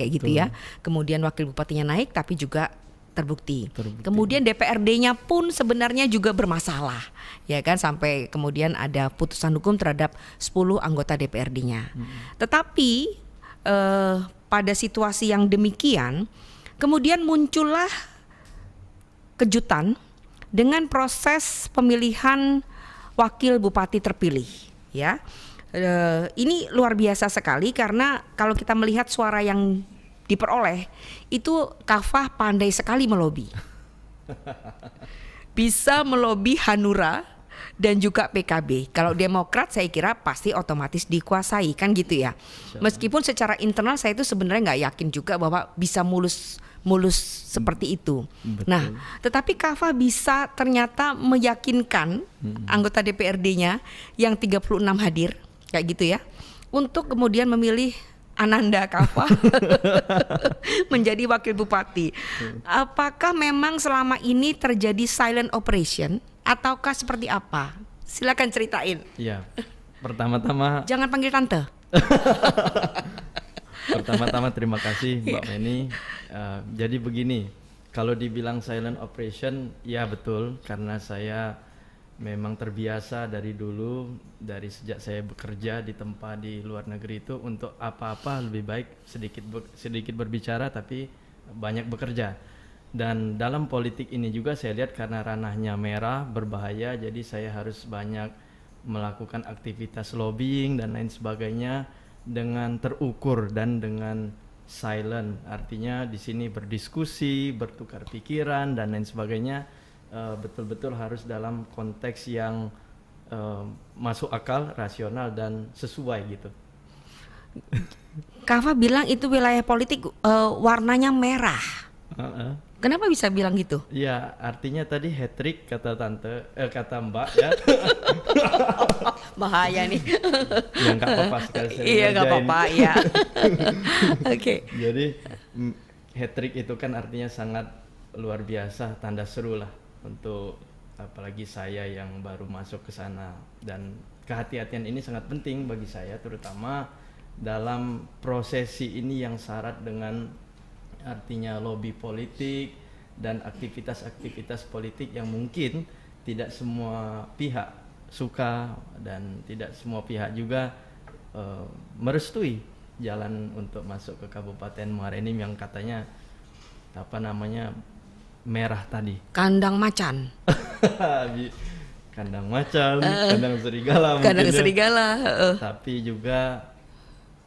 kayak gitu ya. Kemudian wakil bupatinya naik tapi juga terbukti. Kemudian DPRD-nya pun sebenarnya juga bermasalah, ya kan, sampai kemudian ada putusan hukum terhadap 10 anggota DPRD-nya. Tetapi pada situasi yang demikian, kemudian muncullah kejutan dengan proses pemilihan wakil bupati terpilih, ya. Ini luar biasa sekali karena kalau kita melihat suara yang diperoleh itu Kafah pandai sekali melobi. Bisa melobi Hanura dan juga PKB. Kalau Demokrat saya kira pasti otomatis dikuasai kan gitu ya. Meskipun secara internal saya itu sebenarnya nggak yakin juga bahwa bisa mulus seperti itu. Betul. Nah, tetapi Kafah bisa ternyata meyakinkan anggota DPRD-nya yang 36 hadir kayak gitu ya, untuk kemudian memilih Ananda Kafah menjadi wakil bupati. Apakah memang selama ini terjadi silent operation ataukah seperti apa? Silakan ceritain. Iya. Pertama-tama jangan panggil tante. Pertama-tama terima kasih Mbak Meni. Jadi begini, kalau dibilang silent operation, ya betul, karena saya memang terbiasa dari dulu, dari sejak saya bekerja di tempat di luar negeri itu, untuk apa-apa lebih baik sedikit berbicara tapi banyak bekerja. Dan dalam politik ini juga saya lihat karena ranahnya merah, berbahaya, jadi saya harus banyak melakukan aktivitas lobbying dan lain sebagainya dengan terukur dan dengan silent. Artinya di sini berdiskusi, bertukar pikiran dan lain sebagainya, betul-betul harus dalam konteks yang masuk akal, rasional dan sesuai gitu. Kafah bilang itu wilayah politik warnanya merah. Kenapa bisa bilang gitu? Ya, artinya tadi hat-trick kata kata Mbak ya. Bahaya nih. Ya nggak apa-apa sekali. Iya nggak apa-apa ya. Oke. Jadi hat-trick itu kan artinya sangat luar biasa, tanda seru lah untuk apalagi saya yang baru masuk ke sana, dan kehati-hatian ini sangat penting bagi saya, terutama dalam prosesi ini yang syarat dengan artinya lobby politik dan aktivitas-aktivitas politik yang mungkin tidak semua pihak suka dan tidak semua pihak juga merestui jalan untuk masuk ke Kabupaten Muara Enim yang katanya merah tadi. Kandang macan. Kandang macan, kandang serigala mungkin. Kandang serigala. Tapi juga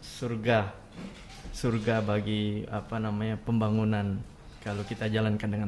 surga bagi pembangunan kalau kita jalankan dengan